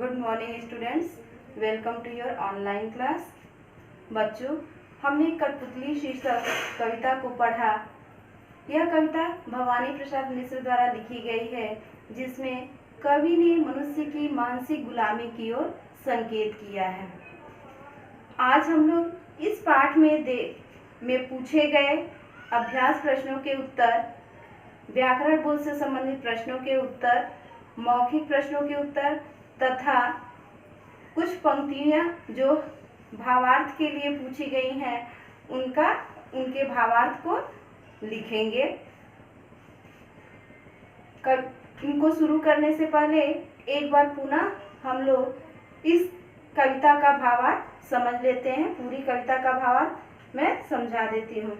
Good morning students, welcome to your online class. बच्चों, हमने कठपुतली शीर्षक कविता को पढ़ा। यह कविता भवानी प्रसाद मिश्र द्वारा लिखी गई है, जिसमें कवि ने मनुष्य की मानसिक गुलामी की ओर संकेत किया है। आज हम लोग इस पाठ में पूछे गए अभ्यास प्रश्नों के उत्तर, व्याकरण बोध से संबंधित प्रश्नों के उत्तर, मौखिक प्रश्नों के उत्तर तथा कुछ पंक्तियाँ जो भावार्थ के लिए पूछी गई हैं उनके भावार्थ को लिखेंगे। इनको शुरू करने से पहले एक बार पुनः हम लोग इस कविता का भावार्थ समझ लेते हैं। पूरी कविता का भावार्थ मैं समझा देती हूँ।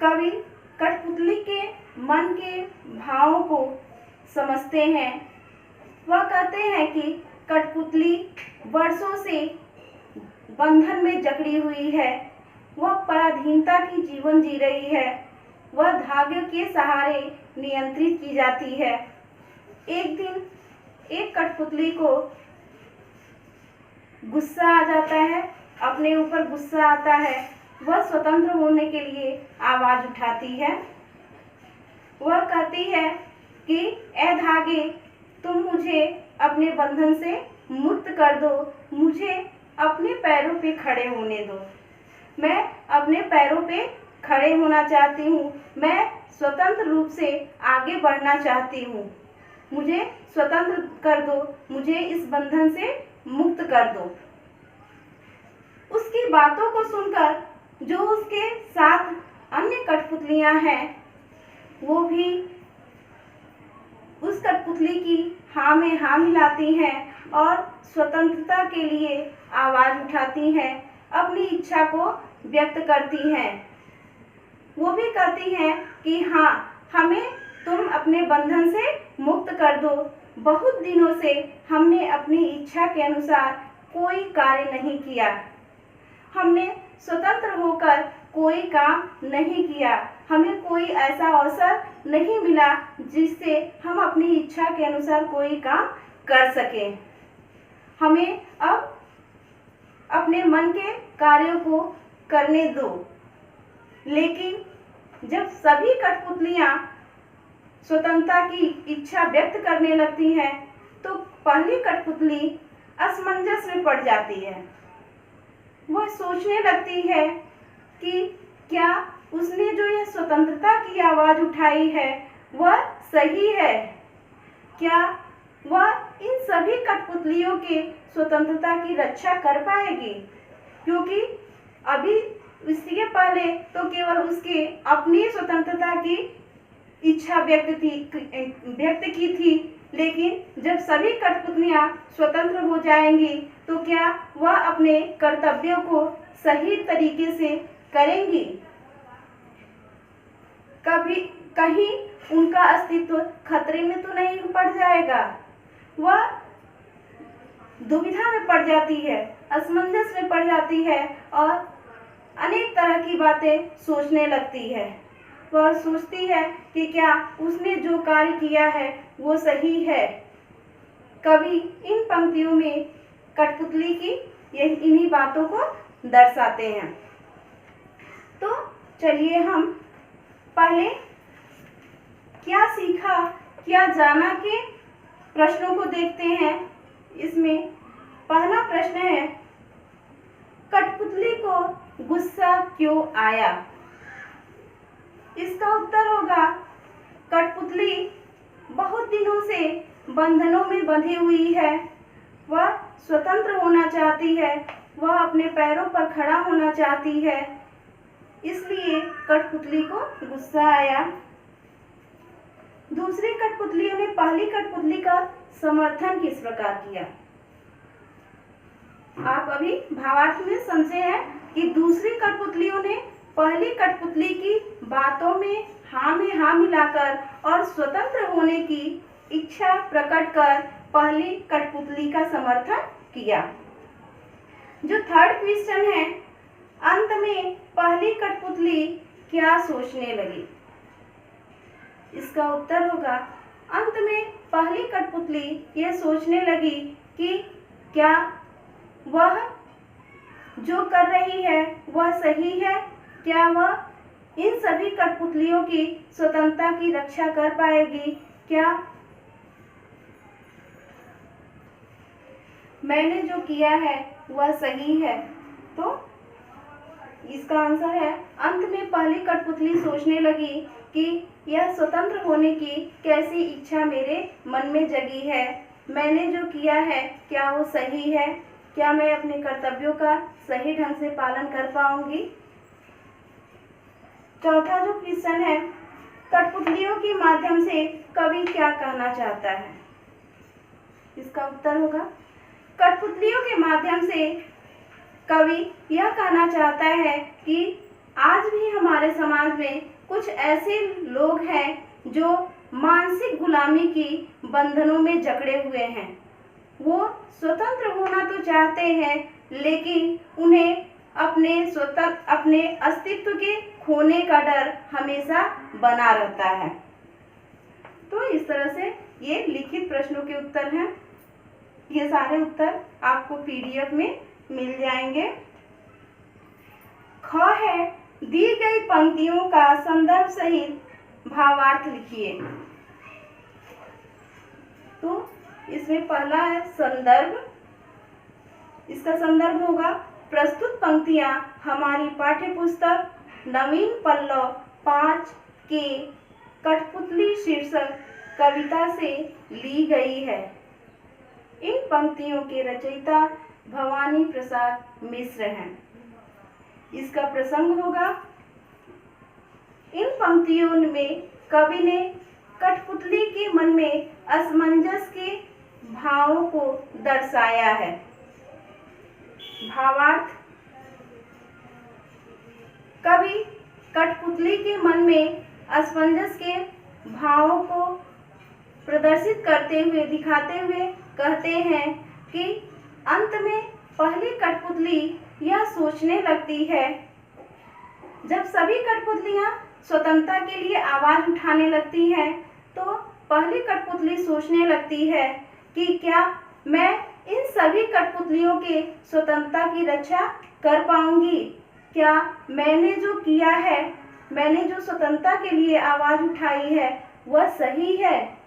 कवि कठपुतली के मन के भावों को समझते हैं। वह कहते हैं कि कठपुतली वर्षों से बंधन में जकड़ी हुई है। वह पराधीनता की जीवन जी रही है। वह धागे के सहारे नियंत्रित की जाती है। एक दिन एक कठपुतली को गुस्सा आ जाता है, अपने ऊपर गुस्सा आता है। वह स्वतंत्र होने के लिए आवाज उठाती है। वह कहती है कि ए धागे, तुम मुझे अपने बंधन से मुक्त कर दो। मुझे अपने पैरों पे खड़े होने दो। मैं अपने पैरों पे खड़े होना चाहती हूँ। मैं स्वतंत्र रूप से आगे बढ़ना चाहती हूँ। मुझे स्वतंत्र कर दो। मुझे इस बंधन से मुक्त कर दो। उसकी बातों को सुनकर जो उसके साथ अन्य कठपुतलियाँ हैं, वो भी उस कठपुतली की हाँ में हाँ मिलाती हैं और स्वतंत्रता के लिए आवाज उठाती हैं, अपनी इच्छा को व्यक्त करती हैं। वो भी कहती हैं कि हाँ, हमें तुम अपने बंधन से मुक्त कर दो। बहुत दिनों से हमने अपनी इच्छा के अनुसार कोई कार्य नहीं किया। हमने स्वतंत्र होकर कोई काम नहीं किया। हमें कोई ऐसा अवसर नहीं मिला जिससे हम अपनी इच्छा के अनुसार कोई काम कर सकें। हमें अब अपने मन के कार्यों को करने दो। लेकिन जब सभी कठपुतलियाँ स्वतंत्रता की इच्छा व्यक्त करने लगती हैं, तो पहली कठपुतली असमंजस में पड़ जाती है। वह सोचने लगती है कि क्या उसने जो यह स्वतंत्रता की आवाज उठाई है वह सही है? क्या वह इन सभी कठपुतलियों के स्वतंत्रता की रक्षा कर पाएगी? क्योंकि अभी इसके पहले तो केवल उसके अपनी स्वतंत्रता की इच्छा व्यक्त की थी, लेकिन जब सभी कठपुतलियाँ स्वतंत्र हो जाएंगी तो क्या वह अपने कर्तव्यों को सही तरीके से करेंगी? कहीं उनका अस्तित्व खतरे में तो नहीं पड़ जाएगा? वह दुविधा में पड़ जाती है, असमंजस में पड़ जाती है और अनेक तरह की बातें सोचने लगती है। वह सोचती है कि क्या उसने जो कार्य किया है वो सही है। कवि इन पंक्तियों में कठपुतली की इन्हीं बातों को दर्शाते हैं। तो चलिए हम पहले क्या सीखा, क्या जाना के प्रश्नों को देखते हैं। इसमें पहला प्रश्न है, कठपुतली को गुस्सा क्यों आया? इसका उत्तर होगा, कठपुतली बहुत दिनों से बंधनों में बंधी हुई है। वह स्वतंत्र होना चाहती है। वह अपने पैरों पर खड़ा होना चाहती है। इसलिए कठपुतली को गुस्सा आया। दूसरी कठपुतलियों ने पहली कठपुतली का समर्थन किस प्रकार किया? आप अभी भावार्थ में समझे हैं कि दूसरी कठपुतलियों ने पहली कठपुतली की बातों में हाँ मिलाकर और स्वतंत्र होने की इच्छा प्रकट कर पहली कठपुतली का समर्थन किया। जो थर्ड क्वेश्चन है, अंत में पहली कठपुतली क्या सोचने लगी? इसका उत्तर होगा, अंत में पहली कठपुतली यह सोचने लगी कि क्या वह जो कर रही है वह सही है, क्या वह इन सभी कठपुतलियों की स्वतंत्रता की रक्षा कर पाएगी, क्या मैंने जो किया है वह सही है। तो इसका आंसर है, अंत में पहली कठपुतली सोचने लगी कि यह स्वतंत्र होने की कैसी इच्छा मेरे मन में जगी है, मैंने जो किया है क्या वो सही है, क्या मैं अपने कर्तव्यों का सही ढंग से पालन कर पाऊंगी। चौथा जो क्वेश्चन है, कठपुतलियों के माध्यम से कवि क्या कहना चाहता है। इसका उत्तर होगा, कठपुतलियों के माध्यम से कवि यह कहना चाहता है कि आज भी हमारे समाज में कुछ ऐसे लोग हैं जो मानसिक गुलामी की बंधनों में जकड़े हुए हैं। वो स्वतंत्र होना तो चाहते हैं, लेकिन उन्हें अपने अस्तित्व के खोने का डर हमेशा बना रहता है। तो इस तरह से ये लिखित प्रश्नों के उत्तर हैं। ये सारे उत्तर आपको पीडीएफ में मिल जाएंगे। ख है, दी गई पंक्तियों का संदर्भ सहित भावार्थ लिखिए। तो इसमें पहला है संदर्भ। इसका संदर्भ होगा, प्रस्तुत पंक्तियां हमारी पाठ्य पुस्तक नवीन पल्लव 5 के कठपुतली शीर्षक कविता से ली गई है। इन पंक्तियों के रचयिता भवानी प्रसाद मिश्र हैं। इसका प्रसंग होगा, इन पंक्तियों में कवि ने कठपुतली के मन में असमंजस के भावों को दर्शाया है। भावार्थ, कवि कठपुतली के मन में असमंजस के भावों को प्रदर्शित करते हुए, दिखाते हुए कहते हैं कि अंत में पहली कठपुतली यह सोचने लगती है, जब सभी कठपुतलियां स्वतंत्रता के लिए आवाज उठाने लगती हैं, तो पहली कठपुतली सोचने लगती है कि क्या मैं इन सभी कठपुतलियों के स्वतंत्रता की रक्षा कर पाऊंगी, क्या मैंने जो किया है, मैंने जो स्वतंत्रता के लिए आवाज उठाई है वह सही है,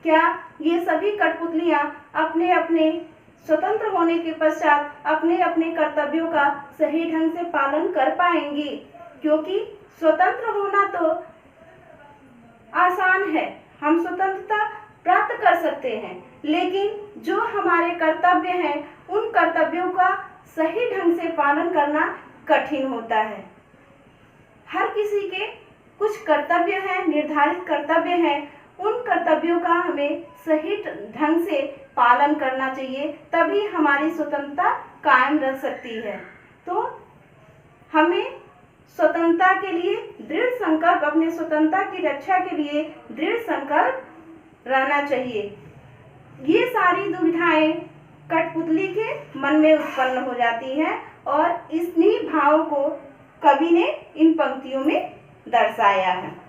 क्या ये सभी कठपुतलियां अपने अपने स्वतंत्र होने के पश्चात अपने अपने कर्तव्यों का सही ढंग से पालन कर पाएंगी। क्योंकि स्वतंत्र होना तो आसान है, हम स्वतंत्रता प्राप्त कर सकते हैं, लेकिन जो हमारे कर्तव्य हैं उन कर्तव्यों का सही ढंग से पालन करना कठिन होता है। हर किसी के कुछ कर्तव्य हैं, निर्धारित कर्तव्य हैं, उन कर्तव्यों का हमें सही ढंग से पालन करना चाहिए, तभी हमारी स्वतंत्रता कायम रह सकती है। तो हमें स्वतंत्रता के लिए दृढ़ संकल्प, अपने स्वतंत्रता की रक्षा के लिए दृढ़ संकल्प रहना चाहिए। ये सारी दुविधाएं कठपुतली के मन में उत्पन्न हो जाती हैं और इन्हीं भावों को कवि ने इन पंक्तियों में दर्शाया है।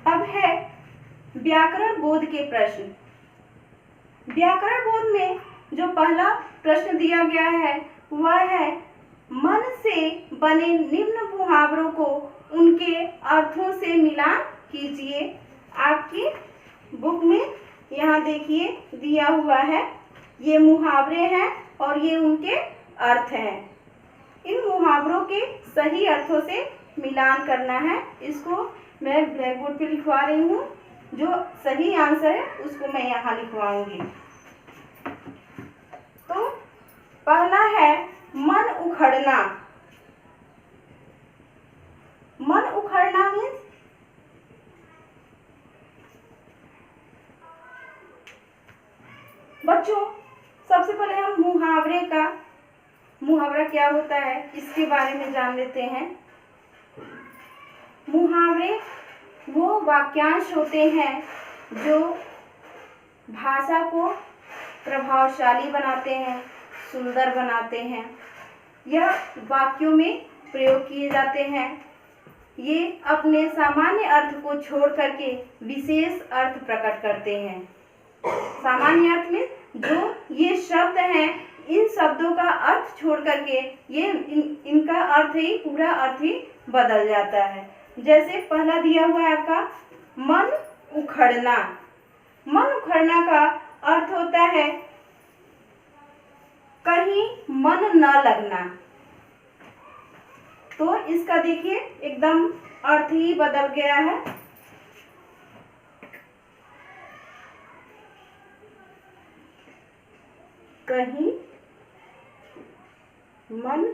अब है व्याकरण बोध के प्रश्न। व्याकरण बोध में जो पहला प्रश्न दिया गया है वह है, मन से बने निम्न मुहावरों को उनके अर्थों से मिलान कीजिए। आपकी बुक में यहाँ देखिए दिया हुआ है, ये मुहावरे हैं और ये उनके अर्थ हैं। इन मुहावरों के सही अर्थों से मिलान करना है। इसको मैं ब्लैक बोर्ड पे लिखवा रही हूँ, जो सही आंसर है उसको मैं यहाँ लिखवाऊंगी। तो पहला है मन उखड़ना। मन उखड़ना मीन्स बच्चों, सबसे पहले हम मुहावरा क्या होता है इसके बारे में जान लेते हैं। मुहावरे वो वाक्यांश होते हैं जो भाषा को प्रभावशाली बनाते हैं, सुंदर बनाते हैं। यह वाक्यों में प्रयोग किए जाते हैं। ये अपने सामान्य अर्थ को छोड़ करके विशेष अर्थ प्रकट करते हैं। सामान्य अर्थ में जो ये शब्द हैं, इन शब्दों का अर्थ छोड़ करके ये इनका अर्थ ही, पूरा अर्थ ही बदल जाता है। जैसे पहला दिया हुआ है आपका मन उखड़ना। मन उखड़ना का अर्थ होता है कहीं मन न लगना। तो इसका देखिए एकदम अर्थ ही बदल गया है। कहीं मन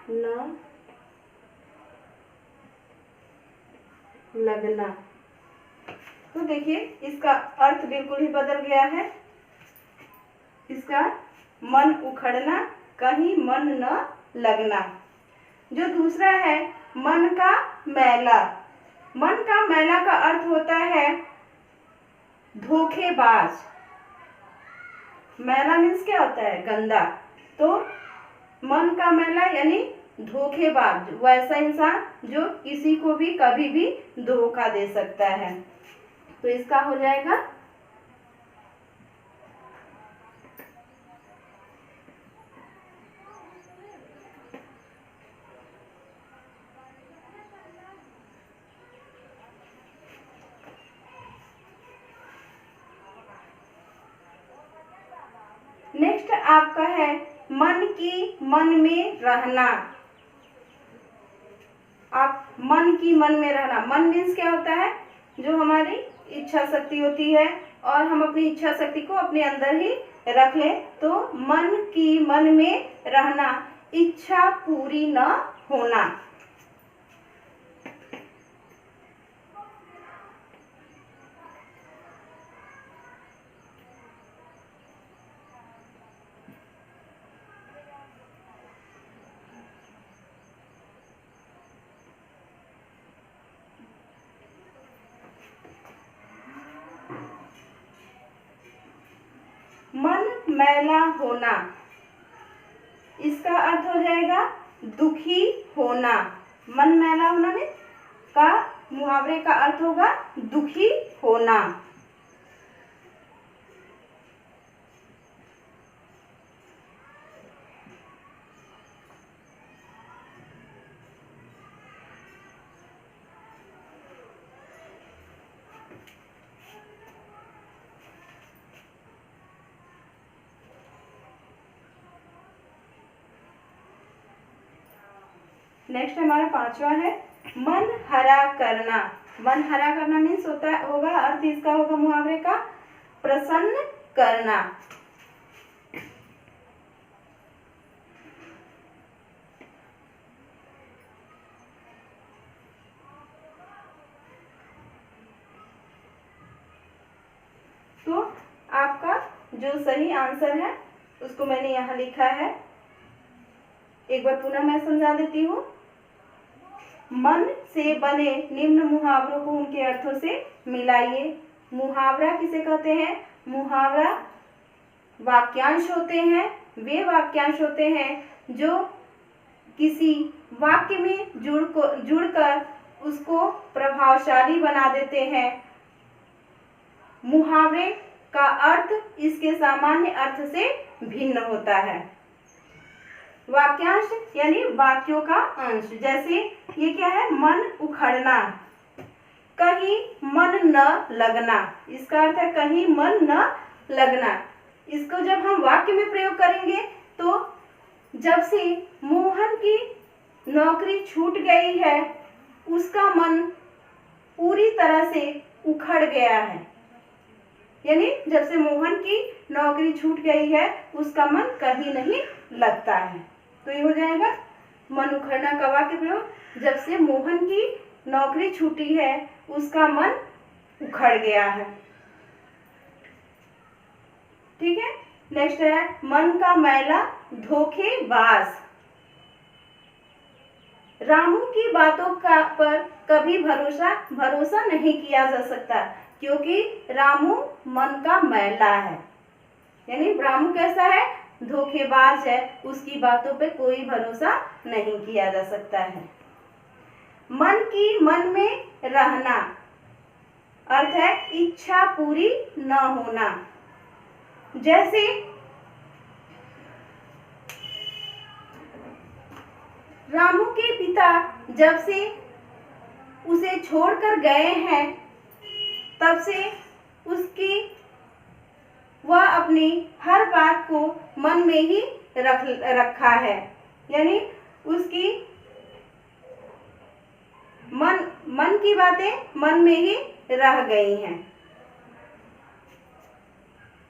न लगना। तो देखिए इसका अर्थ बिल्कुल ही बदल गया है। इसका मन उखड़ना, कहीं मन न लगना। जो दूसरा है मन का मैला। मन का मैला का अर्थ होता है धोखेबाज। मैला मीन्स क्या होता है? गंदा। तो मन का मैला यानी धोखेबाज, वैसा इंसान जो किसी को भी कभी भी धोखा दे सकता है। तो इसका हो जाएगा नेक्स्ट आपका है मन की मन में रहना। आप मन की मन में रहना। मन मीन्स क्या होता है? जो हमारी इच्छा शक्ति होती है और हम अपनी इच्छा शक्ति को अपने अंदर ही रख लें। तो मन की मन में रहना, इच्छा पूरी न होना। मन मैला होना, इसका अर्थ हो जाएगा दुखी होना। मन मैला होना में का मुहावरे का अर्थ होगा दुखी होना। नेक्स्ट हमारा पांचवा है मन हरा करना। मन हरा करना मीन्स होगा अर्थ इसका होगा मुहावरे का प्रसन्न करना। तो आपका जो सही आंसर है उसको मैंने यहाँ लिखा है। एक बार पुनः मैं समझा देती हूँ। मन से बने निम्न मुहावरों को उनके अर्थों से मिलाइए। मुहावरा किसे कहते हैं? मुहावरा वाक्यांश होते हैं। वे वाक्यांश होते हैं जो किसी वाक्य में जुड़कर उसको प्रभावशाली बना देते हैं। मुहावरे का अर्थ इसके सामान्य अर्थ से भिन्न होता है। वाक्यांश यानी वाक्यों का अंश। जैसे ये क्या है? मन उखड़ना, कहीं मन न लगना। इसका अर्थ है कहीं मन न लगना। इसको जब हम वाक्य में प्रयोग करेंगे तो जब से मोहन की नौकरी छूट गई है उसका मन पूरी तरह से उखड़ गया है। यानी जब से मोहन की नौकरी छूट गई है उसका मन कहीं नहीं लगता है। तो ये हो जाएगा मन उखड़ना का वाक्य प्रयोग। जब से मोहन की नौकरी छूटी है उसका मन उखड़ गया है। ठीक है। नेक्स्ट है मन का मैला धोखेबाज। रामू की बातों पर कभी भरोसा नहीं किया जा सकता क्योंकि रामू मन का मैला है। यानी रामू कैसा है? धोखेबाज है, उसकी बातों पे कोई भरोसा नहीं किया जा सकता है। मन की मन में रहना, अर्थ है इच्छा पूरी न होना। जैसे रामू के पिता जब से उसे छोड़कर गए हैं, तब से उसकी वह अपनी हर बात को मन में ही रखा है, यानी उसकी मन की बातें मन में ही रह गई हैं।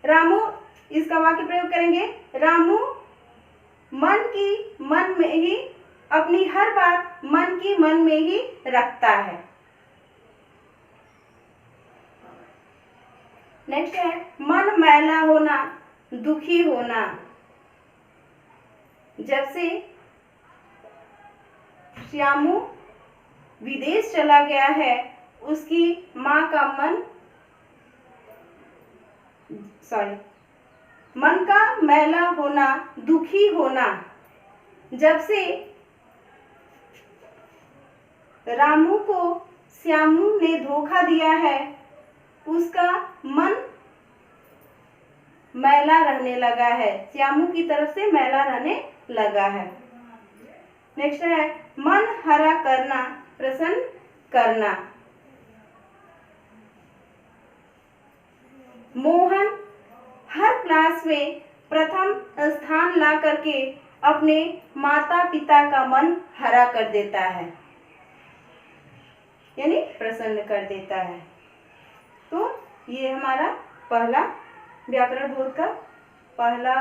रामू, इसका वाक्य प्रयोग करेंगे, रामू मन की मन में ही अपनी हर बात मन की मन में ही रखता है। नेक्स्ट है मन मैला होना, दुखी होना। जब से श्यामू विदेश चला गया है, उसकी माँ का मन का मैला होना, दुखी होना। जब से रामू को श्यामू ने धोखा दिया है, उसका मन मैला रहने लगा है, श्यामू की तरफ से मैला रहने लगा है। नेक्स्ट है मन हरा करना, प्रसन्न करना। मोहन हर क्लास में प्रथम स्थान ला करके अपने माता पिता का मन हरा कर देता है, यानी प्रसन्न कर देता है। तो ये हमारा पहला व्याकरण बोध का पहला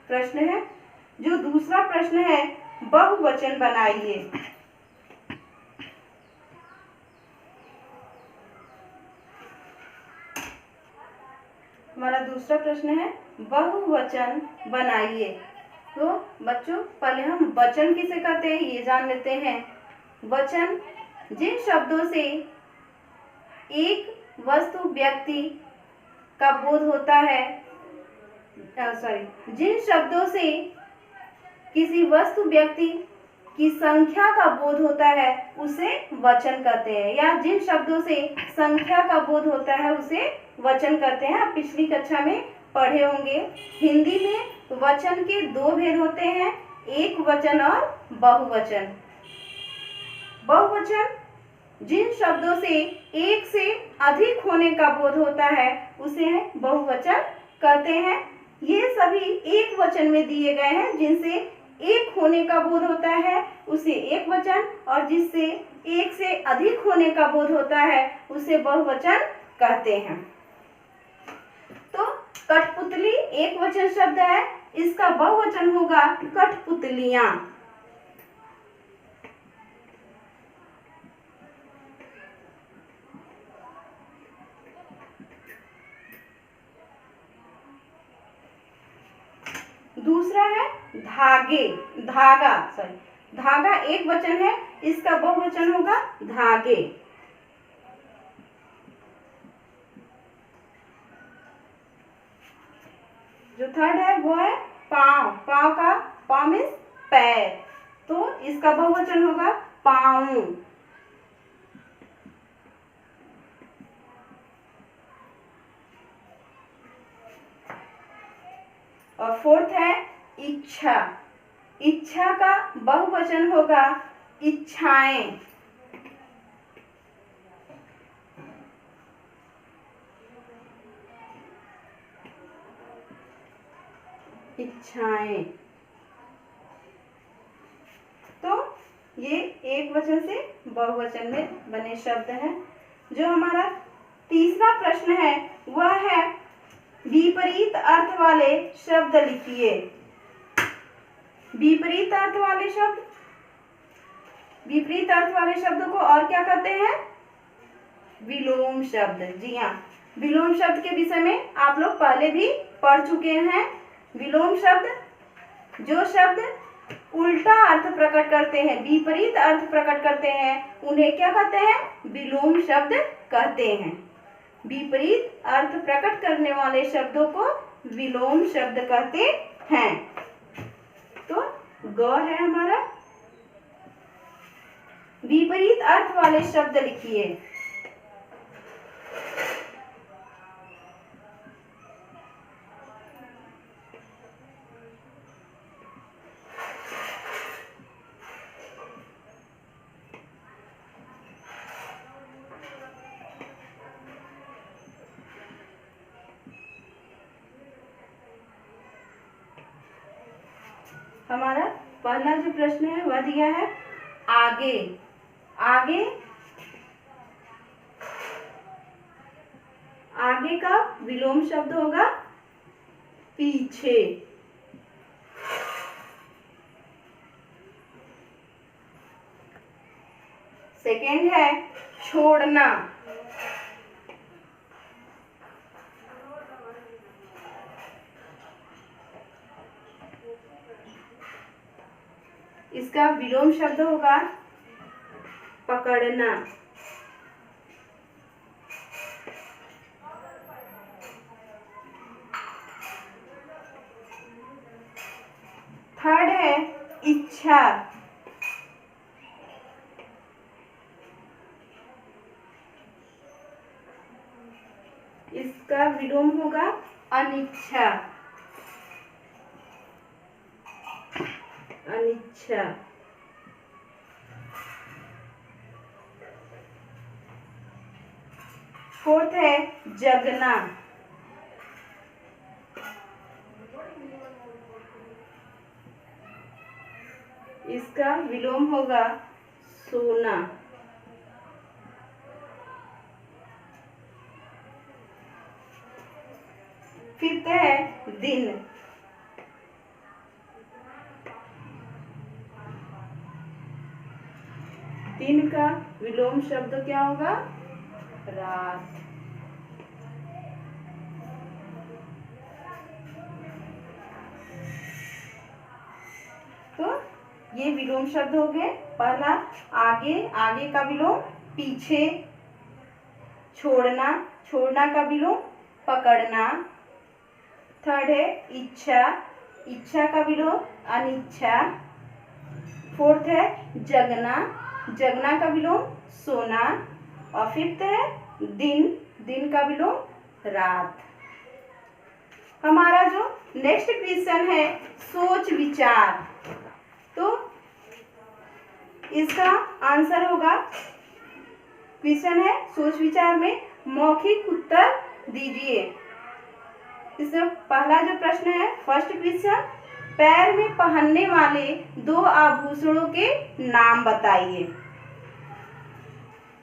प्रश्न है। जो दूसरा प्रश्न है, बहुवचन बनाइए। हमारा दूसरा प्रश्न है बहुवचन बनाइए। तो बच्चों, पहले हम वचन किसे कहते हैं ये जान लेते हैं। वचन जिन शब्दों से एक वस्तु व्यक्ति का बोध होता है, जिन शब्दों से किसी वस्तु व्यक्ति की संख्या का बोध होता है उसे वचन कहते हैं, या जिन शब्दों से संख्या का बोध होता है उसे वचन कहते हैं। आप पिछली कक्षा में पढ़े होंगे। हिंदी में वचन के दो भेद होते हैं, एक वचन और बहुवचन। बहुवचन जिन शब्दों से एक से अधिक होने का बोध होता है उसे बहुवचन कहते हैं। ये सभी एक वचन में दिए गए हैं। जिनसे एक होने का बोध होता है उसे एक वचन, और जिससे एक से अधिक होने का बोध होता है उसे बहुवचन कहते हैं। तो कठपुतली एक वचन शब्द है, इसका बहुवचन होगा कठपुतलियां। दूसरा है धागे, धागा एक वचन है, इसका बहुवचन होगा धागे। जो थर्ड है वो है पाँव मीन्स पैर, तो इसका बहुवचन होगा पाँव। और फोर्थ है इच्छा का बहुवचन होगा इच्छाएं। तो ये एक वचन से बहुवचन में बने शब्द हैं। जो हमारा तीसरा प्रश्न है वह है विपरीत अर्थ वाले शब्द लिखिए। विपरीत अर्थ वाले शब्द को और क्या कहते हैं? विलोम शब्द। जी हाँ, विलोम शब्द के विषय में आप लोग पहले भी पढ़ चुके हैं। विलोम शब्द जो शब्द उल्टा अर्थ प्रकट करते हैं, विपरीत अर्थ प्रकट करते हैं, उन्हें क्या कहते हैं? विलोम शब्द कहते हैं। विपरीत अर्थ प्रकट करने वाले शब्दों को विलोम शब्द कहते हैं। तो ग है हमारा। विपरीत अर्थ वाले शब्द लिखिए। हमारा पहला जो प्रश्न है वह दिया है आगे। आगे, आगे का विलोम शब्द होगा पीछे। सेकेंड है छोड़ना। इसका विलोम शब्द होगा पकड़ना। थर्ड है इच्छा। इसका विलोम होगा अनिच्छा। अनिच्छा। फोर्थ है जगना। इसका विलोम होगा सोना। फिफ्थ है दिन। दिन का विलोम शब्द क्या होगा? रात। तो ये विलोम शब्द हो गए। पहला आगे, आगे का विलोम पीछे। छोड़ना, छोड़ना का विलोम पकड़ना। थर्ड है इच्छा, इच्छा का विलोम अनिच्छा। फोर्थ है जगना, जगना का विलोम सोना। और फिफ्थ है दिन, दिन का विलोम रात। हमारा जो नेक्स्ट क्वेश्चन है सोच विचार। तो इसका आंसर होगा, क्वेश्चन है सोच विचार में मौखिक उत्तर दीजिए। इसमें पहला जो प्रश्न है, फर्स्ट क्वेश्चन, पैर में पहनने वाले 2 आभूषणों के नाम बताइए।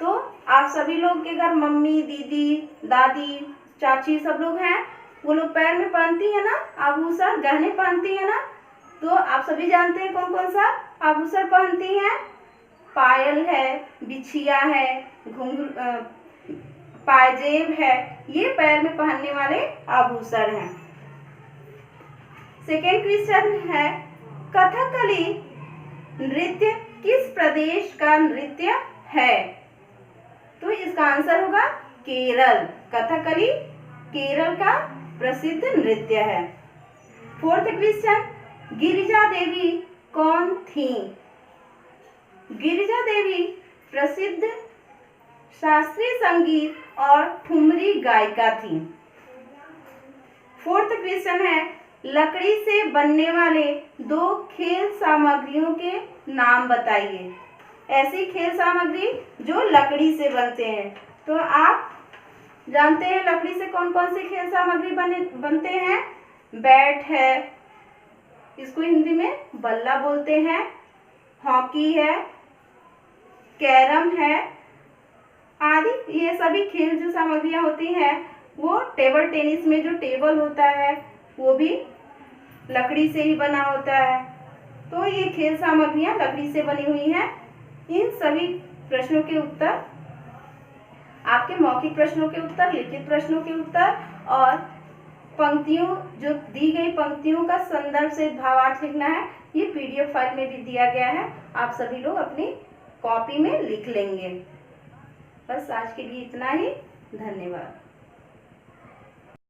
तो आप सभी लोग के घर मम्मी, दीदी, दादी, चाची सब लोग हैं, वो लोग पैर में पहनती है ना आभूषण, गहने पहनती है ना। तो आप सभी जानते हैं कौन कौन सा आभूषण पहनती हैं। पायल है, बिछिया है, घुंघरू, पायजेब है, ये पैर में पहनने वाले आभूषण हैं। सेकेंड क्वेश्चन है कथकली नृत्य किस प्रदेश का नृत्य है। तो इसका आंसर होगा केरल। कथकली केरल का प्रसिद्ध नृत्य है। फोर्थ क्वेश्चन, गिरिजा देवी कौन थी। गिरिजा देवी प्रसिद्ध शास्त्रीय संगीत और ठुमरी गायिका थी। फोर्थ क्वेश्चन है लकड़ी से बनने वाले 2 खेल सामग्रियों के नाम बताइए। ऐसी खेल सामग्री जो लकड़ी से बनते हैं। तो आप जानते हैं लकड़ी से कौन कौन से खेल सामग्री बनते हैं। बैट है, इसको हिंदी में बल्ला बोलते हैं, हॉकी है, कैरम है आदि। ये सभी खेल जो सामग्रियां होती हैं, वो टेबल टेनिस में जो टेबल होता है वो भी लकड़ी से ही बना होता है। तो ये खेल सामग्रियां लकड़ी से बनी हुई हैं। इन सभी प्रश्नों के उत्तर, आपके मौखिक प्रश्नों के उत्तर, लिखित प्रश्नों के उत्तर और पंक्तियों, जो दी गई पंक्तियों का संदर्भ से भावार्थ लिखना है, ये PDF फाइल में भी दिया गया है। आप सभी लोग अपनी कॉपी में लिख लेंगे। बस आज के लिए इतना ही। धन्यवाद।